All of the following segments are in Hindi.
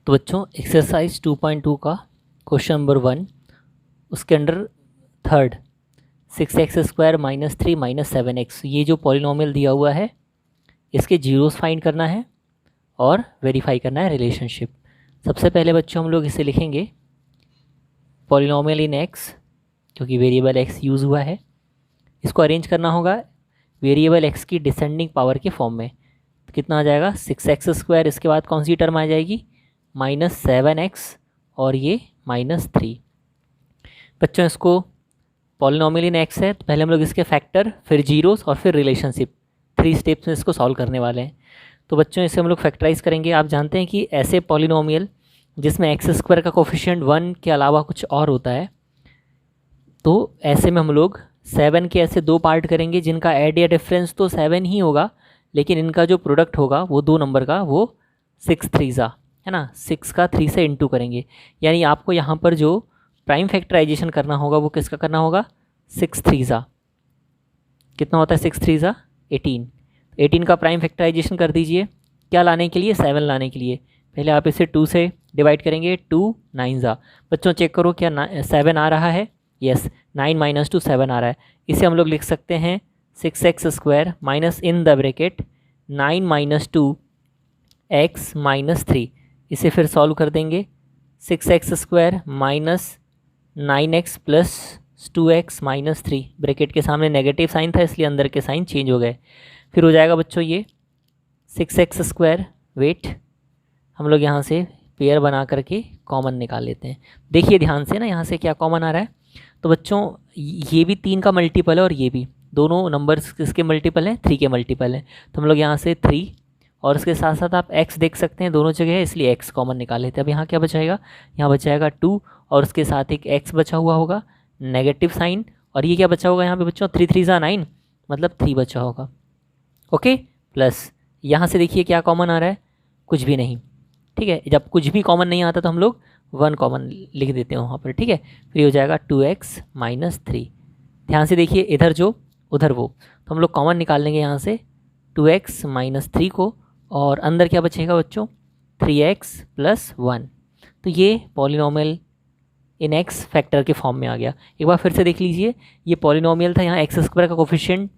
तो बच्चों एक्सरसाइज 2.2 का क्वेश्चन नंबर 1 उसके अंडर थर्ड 6x² - 3 - 7x ये जो पॉलिनोमियल दिया हुआ है इसके जीरोस फाइंड करना है और वेरीफाई करना है रिलेशनशिप। सबसे पहले बच्चों हम लोग इसे लिखेंगे पॉलिनोमियल इन x, क्योंकि वेरिएबल x यूज़ हुआ है। इसको अरेंज करना होगा वेरिएबल x की डिसेंडिंग पावर के फॉर्म में। तो कितना आ जाएगा 6x², इसके बाद कौन सी टर्म आ जाएगी -7x और ये -3। बच्चों इसको पॉलिनोमियल इन x है तो पहले हम लोग इसके फैक्टर, फिर जीरोस और फिर रिलेशनशिप, 3 स्टेप्स में इसको सॉल्व करने वाले हैं। तो बच्चों इसे हम लोग फैक्टराइज करेंगे। आप जानते हैं कि ऐसे पॉलिनोमियल जिसमें x² का कोफिशिएंट 1 के अलावा कुछ और होता है, तो ऐसे में हम लोग 7 के ऐसे 2 पार्ट करेंगे जिनका ऐड या डिफरेंस तो 7 ही होगा, लेकिन इनका जो प्रोडक्ट होगा वो 2 नंबर का, वो 6 3 है ना, 6 का 3 से इंटू करेंगे। यानी आपको यहाँ पर जो प्राइम फैक्टराइजेशन करना होगा वो किसका करना होगा 6 3 कितना होता है 6 3 18। 18 का प्राइम फैक्टराइजेशन कर दीजिए, क्या लाने के लिए 7 लाने के लिए। पहले आप इसे 2 से डिवाइड करेंगे, 2 9 बच्चों चेक करो क्या 7 आ रहा है, यस 9 - 2 7 आ रहा है। इसे हम लोग लिख सकते हैं 6x² minus in the bracket 9 - 2 x - 3। इसे फिर सॉल्व कर देंगे 6x² minus 9x plus 2x - 3, bracket के सामने नेगेटिव साइन था इसलिए अंदर के साइन चेंज हो गए। फिर हो जाएगा बच्चों ये 6x², वेट हम लोग यहाँ से पेयर बना करके कॉमन निकाल लेते हैं। देखिए ध्यान से ना यहाँ से क्या कॉमन आ रहा है। तो बच्चों ये भी 3 का मल्टीपल है और ये भी, दोनों नंबर्स किसके मल्टीपल हैं 3 के मल्टीपल हैं। तो हम लोग यहाँ से 3 और उसके साथ साथ आप x देख सकते हैं दोनों जगह है, इसलिए x कॉमन निकाल लेते हैं। अब यहाँ क्या बचाएगा, यहाँ बचाएगा 2 और उसके साथ एक x बचा हुआ होगा नेगेटिव साइन, और ये क्या बचा होगा यहाँ पे बच्चों 3 3 9, मतलब 3 बचा होगा। ओके, प्लस यहाँ से देखिए क्या कॉमन आ रहा है, कुछ भी नहीं। ठीक है, जब कुछ भी कॉमन नहीं आता तो हम लोग 1 कॉमन लिख देते हैं वहाँ पर। ठीक है, फिर हो जाएगा 2x - 3। ध्यान से देखिए इधर जो उधर वो, तो हम लोग कॉमन निकाल लेंगे यहाँ से 2x - 3 को, और अंदर क्या बचेगा बच्चों 3x + 1। तो ये पॉलिनोमियल इन x फैक्टर के फॉर्म में आ गया। एक बार फिर से देख लीजिए, ये पॉलिनोमियल था, यहाँ x² का कोफिशिएंट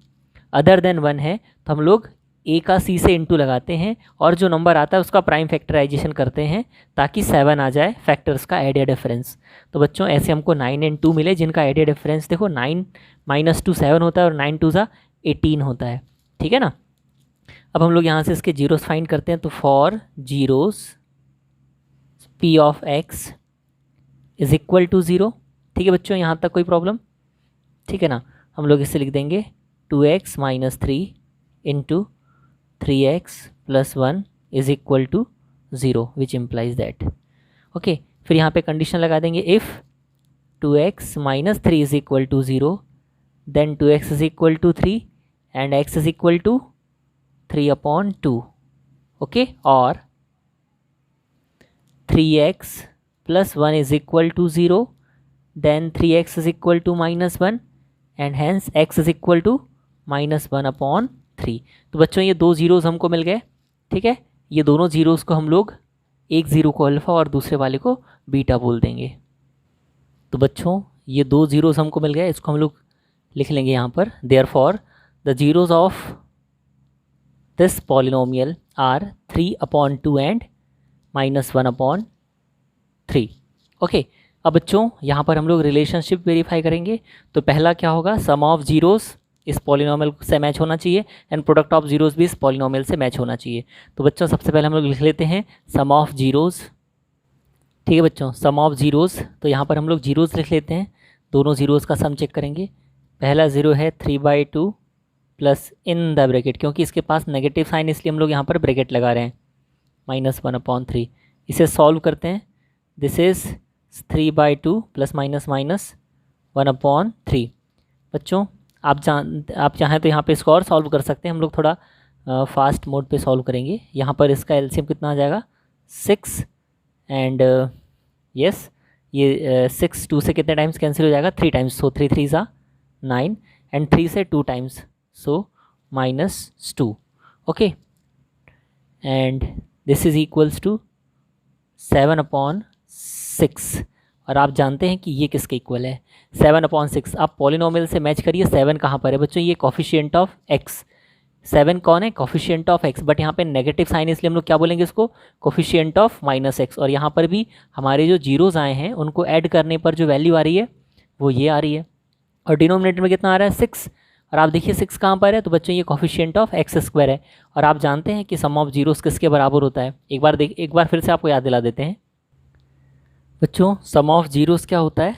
अदर देन 1 है तो हम लोग a का c से इंटू लगाते हैं और जो नंबर आता है उसका प्राइम फैक्टराइजेशन करते हैं ताकि 7 आ जाए फैक्टर्स का ऐड या डिफरेंस। तो बच्चों ऐसे हमको 9 और 2 मिले जिनका ऐड या डिफरेंस देखो 9 - 2 7 होता है और 9 2 18 होता है। ठीक है ना। अब हम लोग यहाँ से इसके जीरोस फाइंड करते हैं। तो for zeros p of x is equal to 0। ठीक है बच्चों, यहाँ तक कोई प्रॉब्लम, ठीक है ना। हम लोग इसे लिख देंगे 2x - 3 into 3x + 1 is equal to 0 which implies that. Okay, फिर यहाँ पे कंडीशन लगा देंगे if 2x - 3 is equal to 0 then 2x is equal to 3 and x is equal to 3/2। Okay, और 3x + 1 is equal to 0 then 3x is equal to -1 and hence x is equal to -1/3। तो बच्चों ये 2 जीरोस हमको मिल गए। ठीक है, ये दोनों जीरोस को हम लोग एक ज़ीरो को अल्फ़ा और दूसरे वाले को बीटा बोल देंगे। तो बच्चों ये 2 जीरोस हमको मिल गए, इसको हम लोग लिख लेंगे यहाँ पर। Therefore the zeros of this polynomial are 3/2 and -1/3। Okay, अब बच्चों यहाँ पर हम लोग रिलेशनशिप वेरीफाई करेंगे। तो पहला क्या होगा, सम ऑफ जीरोस इस पॉलिनोमियल से मैच होना चाहिए एंड प्रोडक्ट ऑफ जीरोस भी इस पॉलिनोमियल से मैच होना चाहिए। तो बच्चों सबसे पहले हम लोग लिख लेते हैं सम ऑफ जीरोस। ठीक है बच्चों, सम ऑफ जीरोस, तो यहाँ पर हम लोग जीरोस लिख लेते हैं, दोनों जीरोस का सम चेक करेंगे। पहला ज़ीरो है 3/2 प्लस इन द ब्रैकेट, क्योंकि इसके पास नेगेटिव साइन इसलिए हम लोग यहाँ पर ब्रैकेट लगा रहे हैं -1/3। इसे सॉल्व करते हैं, दिस इज़ 3/2 प्लस माइनस 1/3। बच्चों आप चाहें तो यहाँ पे इसको और सॉल्व कर सकते हैं, हम लोग थोड़ा फास्ट मोड पे सॉल्व करेंगे। यहाँ पर इसका एलसीएम कितना आ जाएगा 6 एंड यस ये 6 2 से कितने टाइम्स कैंसिल हो जाएगा 3 टाइम्स, सो 3 3 9 एंड 3 से 2 times, so -2। Okay, and this is equals to 7/6, और आप जानते हैं कि ये किसके इक्वल है, 7/6। आप पॉलिनोमियल से मैच करिए, 7 कहाँ पर है बच्चों, ये कोफिशिएंट ऑफ x, 7 कौन है, कोफिशिएंट ऑफ x, बट यहाँ पे नेगेटिव साइन इसलिए हम लोग क्या बोलेंगे इसको, कोफिशिएंट ऑफ -x। और यहाँ पर भी हमारे जो जीरोज़ आए हैं उनको ऐड करने पर जो वैल्यू आ रही है वो ये आ रही है, और डिनोमिनेटर में कितना आ रहा है 6, और आप देखिए 6 कहाँ पर है, तो बच्चों ये कोफिशिएंट ऑफ x² है। और आप जानते हैं कि सम ऑफ जीरोस किसके बराबर होता है, एक बार फिर से आपको याद दिला देते हैं बच्चों, सम ऑफ जीरोस क्या होता है,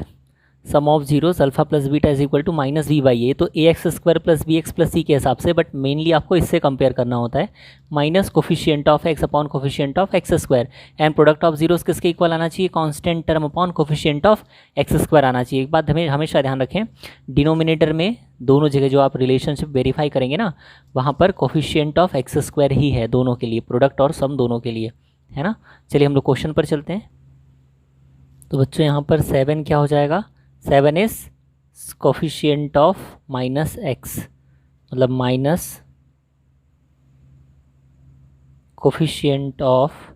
sum of zeros alpha plus beta is equal to -v/a, तो ax² plus bx plus c के हिसाब से, बट मेनली आपको इससे कंपेयर करना होता है, minus coefficient of x upon coefficient of x², and product of zeros किसके इक्वल आना चाहिए, constant term upon coefficient of x² आना चाहिए। एक बात हमें हमेशा ध्यान रखें, डिनोमिनेटर में दोनों जगह जो आप रिलेशनशिप वेरीफाई करेंगे ना, वहाँ पर कोफिशिएंट ऑफ x² ही है दोनों के लिए, प्रोडक्ट और सम दोनों के लिए, है ना। चलिए हम लोग क्वेश्चन पर चलते हैं। तो बच्चों यहाँ पर 7 क्या हो जाएगा, 7 इज कोफिशिएंट ऑफ -x, मतलब minus coefficient of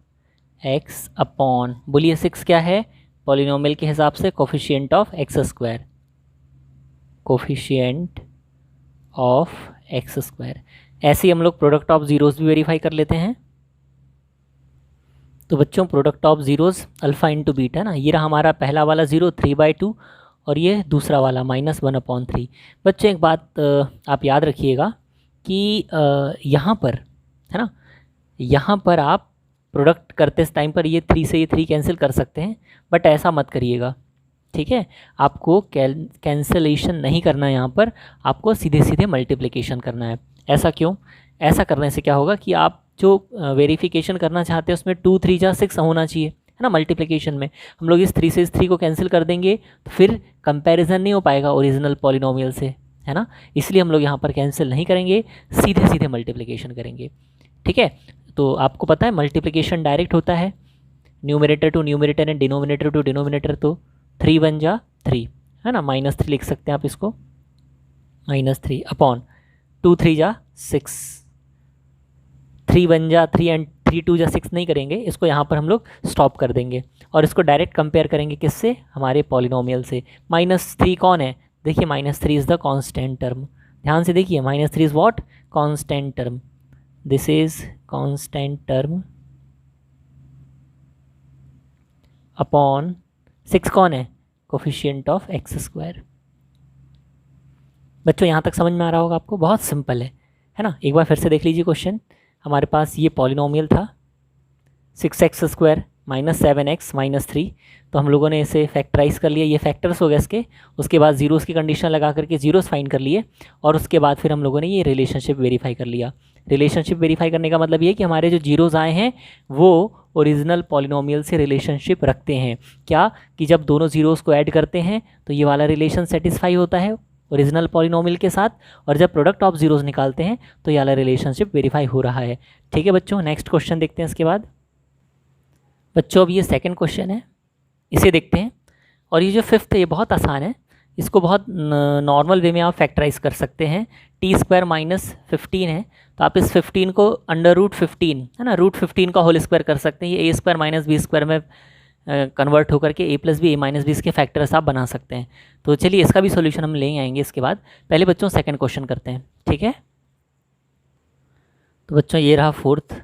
x upon, बोलिए 6 क्या है, पॉलिनोमियल के हिसाब से coefficient of x², coefficient of x²। ऐसे ही हम लोग प्रोडक्ट ऑफ जीरोस भी वेरीफाई कर लेते हैं। तो बच्चों product of zeros alpha into beta ना, ये रहा हमारा पहला वाला 0 3/2, और ये दूसरा वाला -1/3। बच्चों एक बात आप याद रखिएगा कि यहाँ पर है ना, यहाँ पर आप प्रोडक्ट करते इस टाइम पर ये 3 से ये 3 कैंसिल कर सकते हैं, बट ऐसा मत करिएगा, ठीक है। आपको कैंसलेशन नहीं करना है, यहाँ पर आपको सीधे सीधे मल्टीप्लिकेशन करना है। ऐसा क्यों, ऐसा करने से क्या होगा कि आप जो वेरिफिकेशन करना चाहते हैं उसमें 2 3 जा 6 होना चाहिए, है ना। मल्टीप्लिकेशन में हम लोग इस 3 से इस 3 को कैंसिल कर देंगे तो फिर कंपैरिजन नहीं हो पाएगा ओरिजिनल पॉलिनोमियल से, है ना। इसलिए हम लोग यहाँ पर कैंसिल नहीं करेंगे, सीधे सीधे मल्टीप्लिकेशन करेंगे, ठीक है। तो आपको पता है मल्टीप्लिकेशन डायरेक्ट होता है, numerator to numerator and denominator to denominator, तो 3 1 जा 3, है ना, -3 लिख सकते हैं आप इसको, -3 अपॉन 2 3 जा 6, 3 1 जा 3 एंड 3 2 जा 6 नहीं करेंगे, इसको यहाँ पर हम लोग स्टॉप कर देंगे और इसको डायरेक्ट कंपेयर करेंगे किससे, हमारे पॉलिनोमियल से। -3 कौन है, देखिए -3 इज़ द कांस्टेंट टर्म, ध्यान से देखिए -3 is what, constant term, this is constant term upon 6 कौन है, कोफिशिएंट ऑफ x²। बच्चों यहाँ तक समझ में आ रहा होगा आपको, बहुत सिंपल है ना। एक बार फिर से देख लीजिए क्वेश्चन, हमारे पास ये पॉलिनोमियल था 6x² -7x -3, तो हम लोगों ने इसे फैक्टराइज कर लिया, ये फैक्टर्स हो गए इसके, उसके बाद जीरोस की कंडीशन लगा करके जीरोस फाइंड कर लिए, और उसके बाद फिर हम लोगों ने ये रिलेशनशिप वेरीफाई कर लिया। रिलेशनशिप वेरीफाई करने का मतलब ये कि हमारे जो जीरोस आए हैं वो ओरिजिनल पॉलिनोमियल से रिलेशनशिप रखते हैं, क्या कि जब दोनों जीरोस को ऐड करते हैं तो ये वाला रिलेशन सेटिस्फाई होता है ओरिजिनल पॉलिनोमियल के साथ, और जब प्रोडक्ट ऑफ जीरोस निकालते हैं तो ये वाला रिलेशनशिप वेरीफाई हो रहा है, ठीक है बच्चों। नेक्स्ट क्वेश्चन देखते हैं इसके बाद। बच्चों अब ये सेकंड क्वेश्चन है, इसे देखते हैं, और ये जो फिफ्थ है ये बहुत आसान है, इसको बहुत नॉर्मल वे में आप फैक्टराइज कर सकते हैं। t² -15 है, तो आप इस 15 को √15 है ना, √15 का होल स्क्वायर कर सकते हैं, ये a² - b² में कन्वर्ट होकर के a + b a - b इसके फैक्टर्स आप बना सकते हैं। तो चलिए इसका भी सॉल्यूशन हम ले आएंगे इसके बाद, पहले बच्चों सेकंड क्वेश्चन करते हैं, ठीक है। तो बच्चों ये रहा फर्स्ट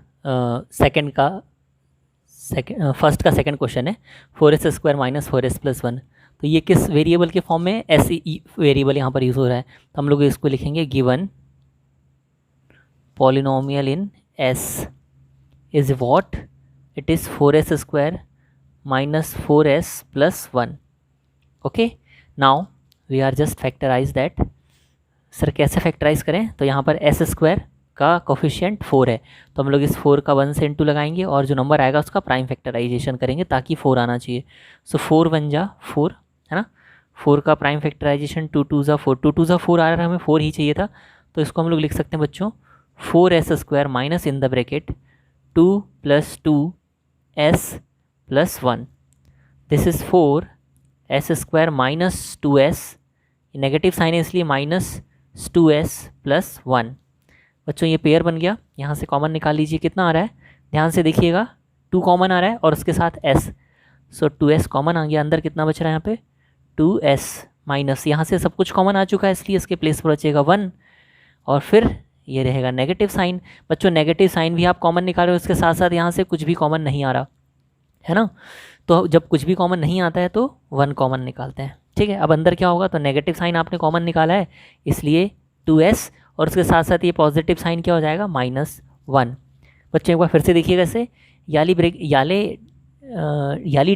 का सेकंड क्वेश्चन है, 4s² - 4s + 1, तो ये किस वेरिएबल के फॉर्म में, SE वेरिएबल यहाँ पर यूज़ हो रहा है, तो हम लोग इसको लिखेंगे given polynomial in S is what, it is 4s² - 4s + 1, okay. Now we are just factorise that, sir कैसे फैक्टराइज करें, तो यहाँ पर s² का कोफिशिएंट 4 है, तो हम लोग इस 4 का 1 से इंटू लगाएंगे और जो नंबर आएगा उसका प्राइम फैक्टराइजेशन करेंगे ताकि 4 आना चाहिए। सो 4 1 जा 4, है ना, 4 का प्राइम फैक्टराइजेशन 2 2 जा 4, 2 2 जा 4 आ रहा है, हमें 4 ही चाहिए था, तो इसको हम लोग लिख सकते हैं बच्चों 4s² minus in the bracket 2 + 2s + 1, this is 4s² - 2s, negative sign है इसलिए -2s + 1। बच्चों ये पेयर बन गया, यहाँ से कॉमन निकाल लीजिए, कितना आ रहा है, ध्यान से देखिएगा 2 कॉमन आ रहा है और उसके साथ s, सो 2s कॉमन आ गया, अंदर कितना बच रहा है यहाँ पे 2s माइनस, यहाँ से सब कुछ कॉमन आ चुका है इसलिए इसके प्लेस पर बचेगा 1 और फिर ये रहेगा नेगेटिव साइन। बच्चों नेगेटिव साइन भी आप कॉमन निकाल रहे हो, उसके साथ साथ यहाँ से कुछ भी कॉमन नहीं आ रहा है ना, तो जब कुछ भी कॉमन नहीं आता है तो 1 कॉमन निकालते हैं। ठीक है, अब अंदर क्या होगा, तो नेगेटिव साइन आपने कॉमन निकाला है इसलिए 2s और उसके साथ साथ ये पॉजिटिव साइन क्या हो जाएगा -1। बच्चों एक बार फिर से देखिएगा इसे, याली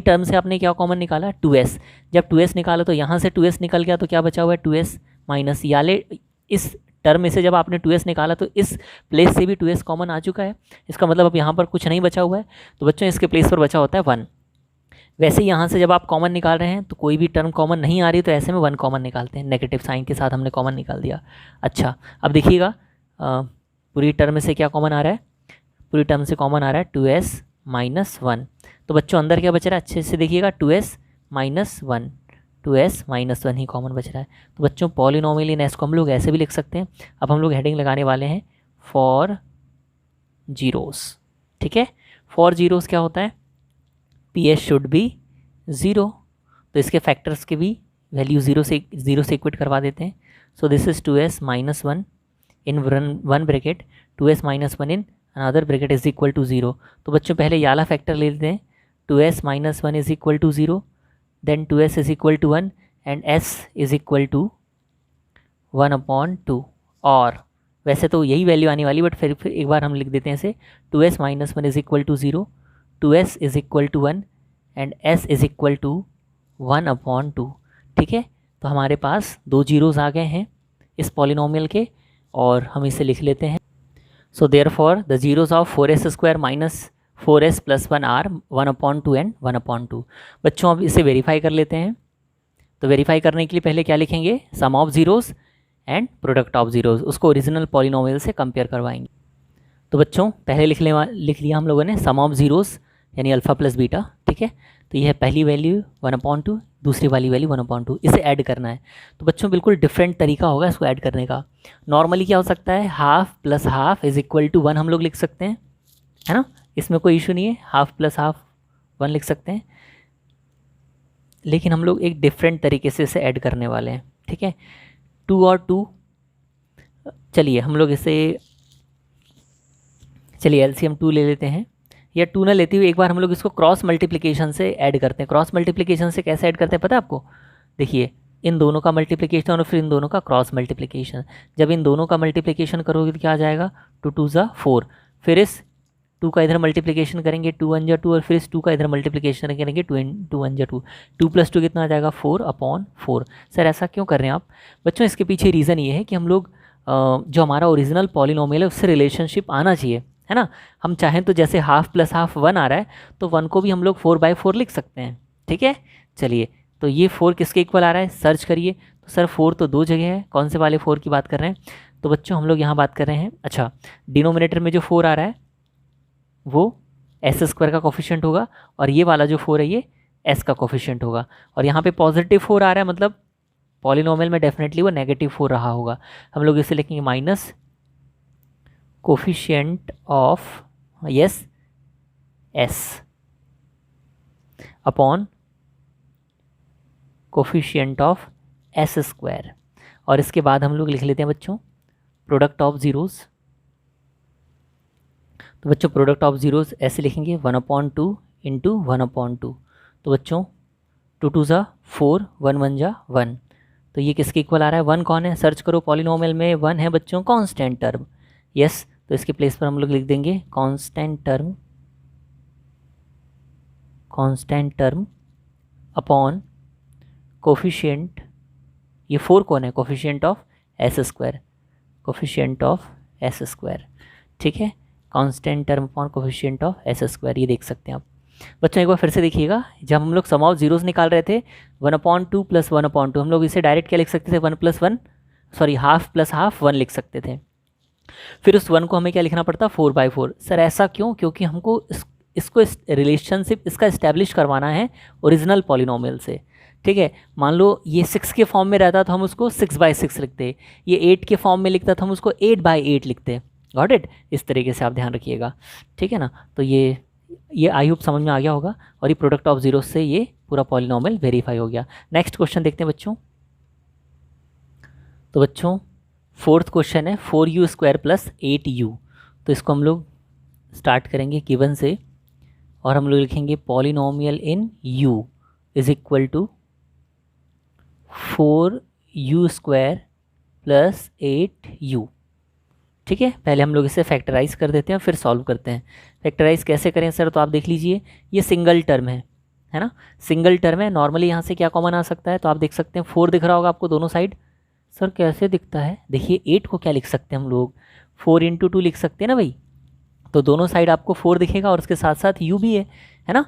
टर्म से आपने क्या कॉमन निकाला 2s, जब 2s निकाला तो यहाँ से 2s निकल गया तो क्या बचा हुआ है 2s माइनस याले, इस टर्म में से जब आपने 2s निकाला तो इस प्लेस से भी 2s कॉमन आ चुका है, इसका मतलब अब यहाँ पर कुछ नहीं बचा हुआ है, तो बच्चों इसके प्लेस पर बचा होता है 1। वैसे ही यहाँ से जब आप कॉमन निकाल रहे हैं तो कोई भी टर्म कॉमन नहीं आ रही तो ऐसे में 1 कॉमन निकालते हैं, नेगेटिव साइन के साथ हमने कॉमन निकाल दिया। अच्छा अब देखिएगा पूरी टर्म में से क्या कॉमन आ रहा है, पूरी टर्म से कॉमन आ रहा है 2s माइनस 1, तो बच्चों अंदर क्या बच रहा है अच्छे से देखिएगा 2s माइनस 1, 2s माइनस 1 ही कॉमन बच रहा है। तो बच्चों पॉलिनोमियल इन एस को हम लोग ऐसे भी लिख सकते हैं। अब हम लोग हेडिंग लगाने वाले हैं फॉर जीरोस। ठीक है, फॉर जीरोस क्या होता है, PS शुड बी 0, तो इसके फैक्टर्स के भी वैल्यू 0 से इक्वेट करवा देते हैं। So this is 2s minus 1 in one bracket, 2s minus 1 in another bracket is equal to 0। तो बच्चों पहले याला फैक्टर ले लेते हैं, 2s minus 1 is equal to 0, then 2s is equal to 1 and s is equal to 1/2। और वैसे तो यही वैल्यू आने वाली, बट फिर एक बार हम लिख देते हैं इसे, 2s minus 1 is equal to 0, 2s is equal to 1 and s is equal to 1/2। ठीक है, तो हमारे पास 2 जीरोज़ आ गए हैं इस पॉलिनोमियल के और हम इसे लिख लेते हैं। So therefore the zeros of 4s square minus 4s plus 1 are 1/2 and 1/2। बच्चों अब इसे वेरीफाई कर लेते हैं। तो वेरीफाई करने के लिए पहले क्या लिखेंगे, sum of zeros and product of zeros, उसको ओरिजिनल पॉलिनोमियल से कंपेयर करवाएंगे। तो बच्चों पहले लिख लिया हम लोगों ने सम ऑफ जीरोज़ यानी अल्फ़ा प्लस बीटा। ठीक है, तो ये है पहली वैल्यू 1/2, दूसरी वाली वैल्यू 1/2, इसे ऐड करना है। तो बच्चों बिल्कुल डिफरेंट तरीका होगा इसको ऐड करने का। नॉर्मली क्या हो सकता है, half plus half is equal to 1 हम लोग लिख सकते हैं, है ना, इसमें कोई इशू नहीं है, हाफ प्लस हाफ 1 लिख सकते हैं। लेकिन हम लोग एक डिफरेंट तरीके से इसे ऐड करने वाले हैं। ठीक है, 2 और 2, चलिए हम लोग इसे, चलिए एलसीएम 2 ले लेते हैं, या 2 ना लेते हुए एक बार हम लोग इसको क्रॉस मल्टीप्लिकेशन से ऐड करते हैं। क्रॉस मल्टीप्लिकेशन से कैसे ऐड करते हैं पता है आपको, देखिए इन दोनों का मल्टीप्लिकेशन और फिर इन दोनों का क्रॉस मल्टीप्लिकेशन। जब इन दोनों का मल्टीप्लिकेशन करोगे तो क्या आ जाएगा, 2 2 ज़ा 4, फिर इस 2 का इधर मल्टीप्लिकेशन करेंगे 2 1 जा 2 और फिर इस 2 का इधर मल्टीप्लिकेशन करेंगे 2 1 जा 2, 2 + 2 कितना आ जाएगा 4/4। सर ऐसा क्यों कर रहे हैं आप, बच्चों इसके पीछे रीज़न ये है कि हम लोग जो हमारा ओरिजिनल पॉलिनोमियल है उससे रिलेशनशिप आना चाहिए, है ना। हम चाहें तो जैसे हाफ प्लस हाफ 1 आ रहा है तो 1 को भी हम लोग 4/4 लिख सकते हैं। ठीक है, चलिए तो ये 4 किसके इक्वल आ रहा है, सर्च करिए। तो सर 4 तो 2 जगह है, कौन से वाले 4 की बात कर रहे हैं, तो बच्चों हम लोग यहाँ बात कर रहे हैं, अच्छा डिनोमिनेटर में जो 4 आ रहा है वो s² का कोफिशिएंट होगा और ये वाला जो 4 है ये s का कोफिशिएंट होगा। और यहाँ पे पॉजिटिव 4 आ रहा है, मतलब पॉलिनोमियल में डेफिनेटली वो -4 रहा होगा। हम लोग इसे लिखेंगे minus coefficient of yes s upon coefficient of s²। और इसके बाद हम लोग लिख लेते हैं बच्चों प्रोडक्ट ऑफ जीरोज़। तो बच्चों प्रोडक्ट ऑफ जीरोज़ ऐसे लिखेंगे 1/2 इंटू 1/2। तो बच्चों 2 2 ज़ा 4, 1 1 जा 1, तो ये किसके इक्वल आ रहा है, 1 कौन है, सर्च करो पॉलिनोमियल में 1 है बच्चों कांस्टेंट टर्म। यस, तो इसके प्लेस पर हम लोग लिख देंगे कांस्टेंट टर्म अपॉन कोफिशिएंट, ये 4 कौन है, कोफिशिएंट ऑफ s²। ठीक है, constant term upon coefficient of s², ये देख सकते हैं आप। बच्चों एक बार फिर से देखिएगा, जब हम लोग सम ऑफ जीरोज़ निकाल रहे थे 1/2 + 1/2, हम लोग इसे डायरेक्ट क्या लिख सकते थे, 1 + 1 सॉरी हाफ प्लस हाफ 1 लिख सकते थे। फिर उस 1 को हमें क्या लिखना पड़ता 4/4। सर ऐसा क्यों, क्योंकि हमको इसको रिलेशनशिप इसका इस्टेब्लिश करवाना है ओरिजिनल पॉलिनोमियल से। ठीक है, मान लो ये 6 के फॉर्म में रहता तो हम उसको 6/6 लिखते, ये 8 के फॉर्म में लिखता तो हम उसको 8/8 लिखते। गॉट इट, इस तरीके से आप ध्यान रखिएगा। ठीक है ना, तो ये ये आई होप समझ में आ गया होगा, और ये प्रोडक्ट ऑफ जीरो से ये पूरा पॉलिनॉमियल वेरीफाई हो गया। नेक्स्ट क्वेश्चन देखते हैं बच्चों। तो बच्चों फोर्थ क्वेश्चन है 4u² + 8u। तो इसको हम लोग स्टार्ट करेंगे गिवन से, और हम लोग लिखेंगे polynomial in u is equal to 4u² + 8u। ठीक है, पहले हम लोग इसे फैक्टराइज कर देते हैं फिर सॉल्व करते हैं। फैक्टराइज कैसे करें सर? तो आप देख लीजिए, ये सिंगल टर्म है ना, सिंगल टर्म है। नॉर्मली यहाँ से क्या कॉमन आ सकता है? तो आप देख सकते हैं 4 दिख रहा होगा आपको दोनों साइड। सर कैसे दिखता है? देखिए 8 को क्या लिख सकते हैं हम लोग, 4 × 2 लिख सकते हैं ना भाई। तो दोनों साइड आपको 4 दिखेगा और उसके साथ साथ u भी है ना।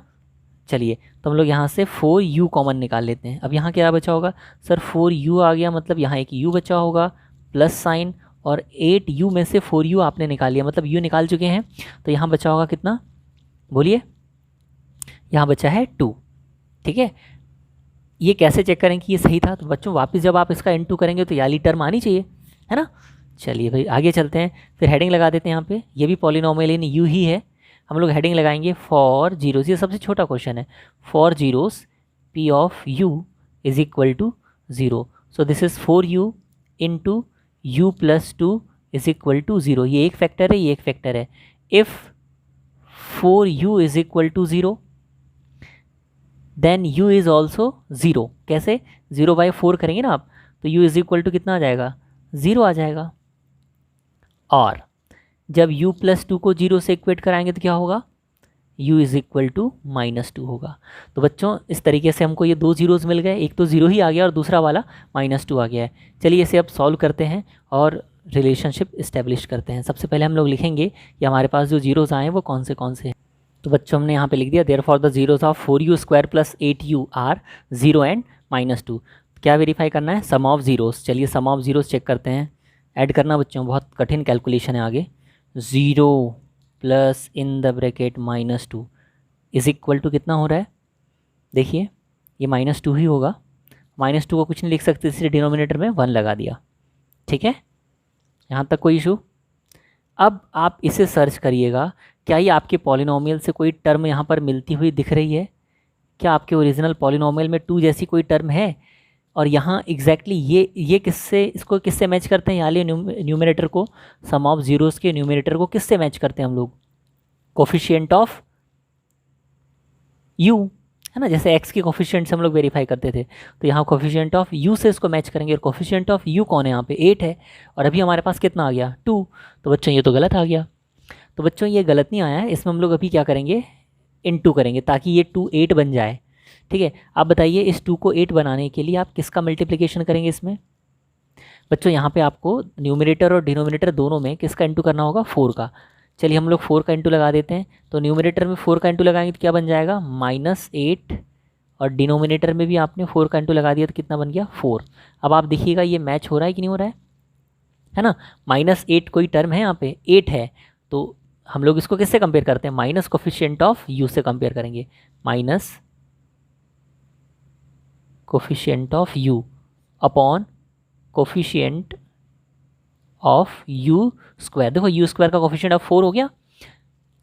चलिए तो हम लोग यहाँ से 4u कॉमन निकाल लेते हैं। अब यहाँ क्या बचा होगा सर? 4u आ गया, मतलब यहाँ एक u बचा होगा प्लस साइन, और 8u में से 4u आपने निकाल लिया, मतलब u निकाल चुके हैं। तो यहाँ बचा होगा कितना, बोलिए? यहाँ बचा है 2। ठीक है, ये कैसे चेक करें कि ये सही था? तो बच्चों वापस जब आप इसका इनटू करेंगे तो ये वाली टर्म आनी चाहिए, है ना। चलिए भाई आगे चलते हैं, फिर हेडिंग लगा देते हैं यहाँ पे। ये भी पॉलिनॉमियल इन u ही है। हम लोग हेडिंग लगाएंगे फॉर जीरोस, ये सबसे छोटा क्वेश्चन है। For zeros p of u is equal to 0। So this is 4u into u + 2 is equal to 0। ये एक फैक्टर है, ये एक फैक्टर है। If 4u is equal to 0 then u is also 0। कैसे? 0/4 करेंगे ना आप, तो u इज इक्वल टू कितना आ जाएगा? 0 आ जाएगा। और जब u + 2 को 0 से इक्वेट कराएंगे तो क्या होगा? u इज़ इक्वल टू -2 होगा। तो बच्चों इस तरीके से हमको ये 2 जीरोज़ मिल गए, एक तो 0 ही आ गया और दूसरा वाला -2 आ गया है। चलिए इसे अब सॉल्व करते हैं और रिलेशनशिप इस्टेब्लिश करते हैं। सबसे पहले हम लोग लिखेंगे कि हमारे पास जो जीरोज़ आए हैं वो कौन से हैं। तो बच्चों हमने यहाँ पे लिख दिया therefore the zeros of 4u² + 8u are 0 and -2। क्या वेरीफाई करना है? Sum of zeros. चलिए सम ऑफ ज़ीरोज़ चेक करते हैं। ऐड करना बच्चों बहुत कठिन कैलकुलेशन है आगे। 0 plus in the bracket -2 is equal to कितना हो रहा है? देखिए ये -2 ही होगा। -2 को कुछ नहीं लिख सकते, इसलिए डिनोमिनेटर में 1 लगा दिया। ठीक है, यहाँ तक कोई इशू? अब आप इसे सर्च करिएगा, क्या ये आपके पॉलिनॉमियल से कोई टर्म यहाँ पर मिलती हुई दिख रही है? क्या आपके ओरिजिनल पॉलिनॉमियल में 2 जैसी कोई टर्म है? और यहाँ एग्जैक्टली ये किससे, इसको किससे मैच करते हैं? यानी न्यूमरेटर को, सम ऑफ जीरोज़ के न्यूमरेटर को किससे मैच करते हैं हम लोग? कोफिशिएंट ऑफ u, है ना। जैसे x के कोफिशिएंट से हम लोग वेरीफाई करते थे, तो यहाँ कोफिशिएंट ऑफ u से इसको मैच करेंगे। और कोफिशिएंट ऑफ u कौन है? यहाँ पे 8 है, और अभी हमारे पास कितना आ गया? 2। तो बच्चों ये तो गलत आ गया। तो बच्चों ये गलत नहीं आया है, इसमें हम लोग अभी क्या करेंगे? इनटू करेंगे ताकि ये 2 8 बन जाए। ठीक है, आप बताइए इस 2 को 8 बनाने के लिए आप किसका मल्टीप्लिकेशन करेंगे इसमें? बच्चों यहाँ पे आपको न्यूमरेटर और डिनोमिनेटर दोनों में किसका इंटू करना होगा? 4 का। चलिए हम लोग 4 का इंटू लगा देते हैं। तो न्यूमरेटर में 4 का इंटू लगाएंगे तो क्या बन जाएगा? -8, और डिनोमिनेटर में भी आपने 4 का इंटू लगा दिया तो कितना बन गया? 4। अब आप देखिएगा ये मैच हो रहा है कि नहीं हो रहा है ना। -8 कोई टर्म है यहाँ पे, 8 है, तो हम लोग इसको किससे कंपेयर करते हैं? माइनस कोफिशिएंट ऑफ u से कंपेयर करेंगे। Minus coefficient of u upon coefficient of u²। देखो u² का कोफिशिएंट ऑफ 4 हो गया,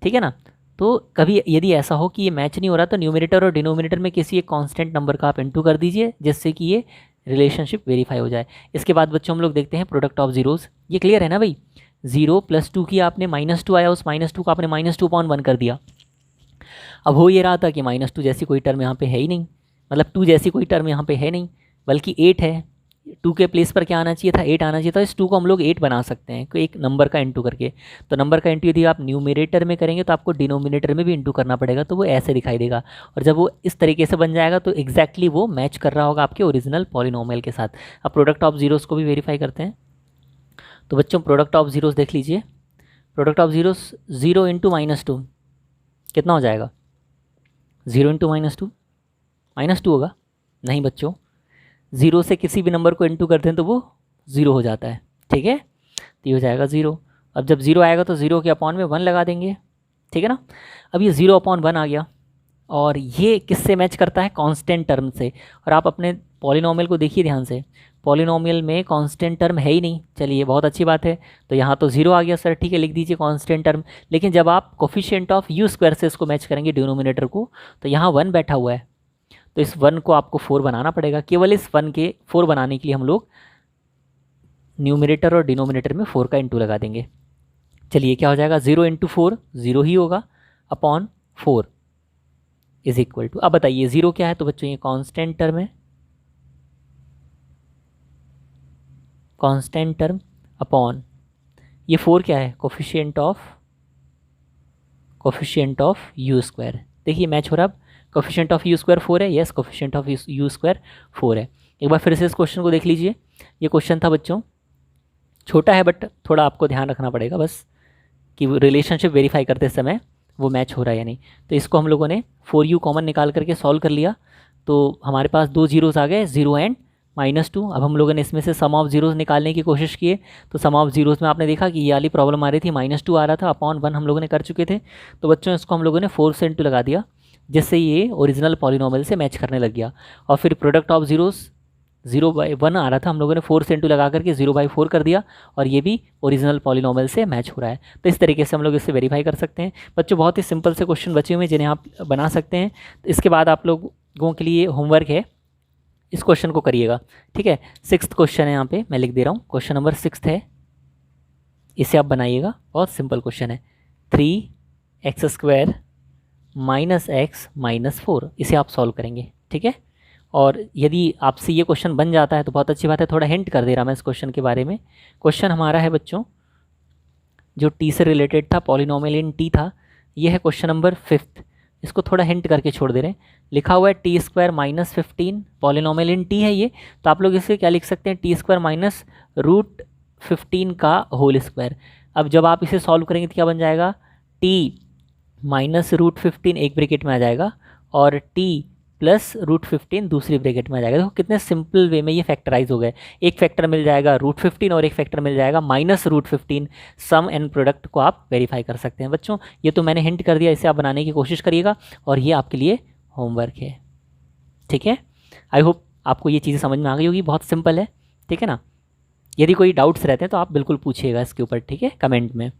ठीक है ना। तो कभी यदि ऐसा हो कि ये मैच नहीं हो रहा तो न्यूमरेटर और डिनोमिनेटर में किसी एक कांस्टेंट नंबर का आप इंटू कर दीजिए, जिससे कि ये रिलेशनशिप वेरीफाई हो जाए। इसके बाद बच्चों हम लोग देखते हैं प्रोडक्ट ऑफ जीरोज़। ये क्लियर है ना भाई? 0 + 2 की आपने -2 आया, उस -2 को आपने -2/1 कर दिया। अब हो ये रहा था कि -2 जैसी कोई टर्म यहाँ पे है ही नहीं, मतलब 2 जैसी कोई टर्म यहाँ पे है नहीं, बल्कि 8 है। 2 के प्लेस पर क्या आना चाहिए था? 8 आना चाहिए था। इस 2 को हम लोग 8 बना सकते हैं कोई एक नंबर का इंटू करके। तो नंबर का इंटू यदि आप न्यूमरेटर में करेंगे तो आपको डिनोमिनेटर में भी इंटू करना पड़ेगा, तो वो ऐसे दिखाई देगा। और जब वो इस तरीके से बन जाएगा तो एग्जैक्टली वो मैच कर रहा होगा आपके ओरिजिनल पॉलिनोमियल के साथ। अब प्रोडक्ट ऑफ जीरोज़ को भी वेरीफाई करते हैं। तो बच्चों प्रोडक्ट ऑफ जीरोज़ देख लीजिए। प्रोडक्ट ऑफ जीरोज़ 0 × -2 कितना हो जाएगा? 0 × -2 -2 होगा? नहीं बच्चों, 0 से किसी भी नंबर को इंटू करते हैं तो वो 0 हो जाता है। ठीक है, तो ये हो जाएगा 0। अब जब 0 आएगा तो 0 के अपॉन में 1 लगा देंगे, ठीक है ना। अब ये 0/1 आ गया, और ये किससे मैच करता है? कांस्टेंट टर्म से। और आप अपने पॉलिनॉमियल को देखिए ध्यान से, पॉलिनोमियल में कांस्टेंट टर्म है ही नहीं। चलिए बहुत अच्छी बात है, तो यहाँ तो 0 आ गया सर, ठीक है लिख दीजिए कांस्टेंट टर्म। लेकिन जब आप कोफिशिएंट ऑफ यू स्क्वायर से इसको मैच करेंगे डिनोमिनेटर को, तो यहाँ 1 बैठा हुआ है, तो इस 1 को आपको 4 बनाना पड़ेगा। केवल इस 1 के 4 बनाने के लिए हम लोग न्यूमिनेटर और डिनोमिनेटर में 4 का इंटू लगा देंगे। चलिए क्या हो जाएगा, 0 इंटू 4 0 ही होगा, अपॉन 4 इज इक्वल टू, अब बताइए 0 क्या है, तो बच्चों ये कांस्टेंट टर्म है, कांस्टेंट टर्म अपॉन ये 4 क्या है, कोफिशिएंट ऑफ यू स्क्वायर। देखिए मैच हो रहा, अब कोफिशिएंट ऑफ यू स्क्वायर 4 है, yes coefficient of you square 4 है। एक बार फिर से इस क्वेश्चन को देख लीजिए। ये क्वेश्चन था बच्चों, छोटा है बट थोड़ा आपको ध्यान रखना पड़ेगा बस कि रिलेशनशिप वेरीफाई करते समय वो मैच हो रहा है या नहीं। तो इसको हम लोगों ने 4u कॉमन निकाल करके सॉल्व कर लिया, तो हमारे पास 2 जीरोज़ आ गए, 0 एंड -2। अब हम लोगों ने इसमें से सम ऑफ जीरोज़ निकालने की कोशिश किए, तो सम ऑफ जीरोज़ में आपने देखा कि ये वाली प्रॉब्लम आ रही थी, -2 आ रहा था, अपॉन 1 हम लोगों ने कर चुके थे। तो बच्चों इसको हम लोगों ने 4 से इंटू लगा दिया, जिससे ये ओरिजिनल पॉलिनोमियल से मैच करने लग गया। और फिर प्रोडक्ट ऑफ जीरोज़ 0/1 आ रहा था, हम लोगों ने 4 से इंटू लगा करके 0/4 कर दिया, और ये भी ओरिजिनल पॉलिनोमियल से मैच हो रहा है। तो इस तरीके से हम लोग इससे वेरीफाई कर सकते हैं। बच्चों बहुत ही सिंपल से क्वेश्चन बचे हुए हैं जिन्हें आप बना सकते हैं। तो इसके बाद आप लोगों के लिए होमवर्क है, इस क्वेश्चन को करिएगा, ठीक है। 6th क्वेश्चन है, यहाँ पे मैं लिख दे रहा हूँ, क्वेश्चन नंबर 6 है, इसे आप बनाइएगा, बहुत सिंपल क्वेश्चन है। 3x² -x -4, इसे आप सॉल्व करेंगे, ठीक है। और यदि आपसे ये क्वेश्चन बन जाता है तो बहुत अच्छी बात है, थोड़ा हिंट कर दे रहा मैं इस क्वेश्चन के बारे में। क्वेश्चन हमारा है बच्चों जो टी से रिलेटेड था, पॉलिनोमियल इन टी था, ये है क्वेश्चन नंबर 5th। इसको थोड़ा हिंट करके छोड़ दे रहे हैं, लिखा हुआ है t² -15, पॉलिनोमियल इन टी है ये, तो आप लोग इसे क्या लिख सकते हैं, t² -√15 का होल स्क्वायर। अब जब आप इसे सॉल्व करेंगे तो क्या बन जाएगा, t -√15 एक ब्रैकेट में आ जाएगा, और t +√15 दूसरी ब्रैकेट में आ जाएगा। देखो कितने सिंपल वे में ये फैक्टराइज हो गए, एक फैक्टर मिल जाएगा √15 और एक फैक्टर मिल जाएगा -√15। सम एंड प्रोडक्ट को आप वेरीफाई कर सकते हैं। बच्चों ये तो मैंने हिंट कर दिया, इसे आप बनाने की कोशिश करिएगा, और ये आपके लिए होमवर्क है, ठीक है। आई होप आपको ये चीज़ें समझ में आ गई होगी, बहुत सिंपल है, ठीक है ना। यदि कोई डाउट्स रहते हैं तो आप बिल्कुल पूछिएगा इसके ऊपर, ठीक है, कमेंट में।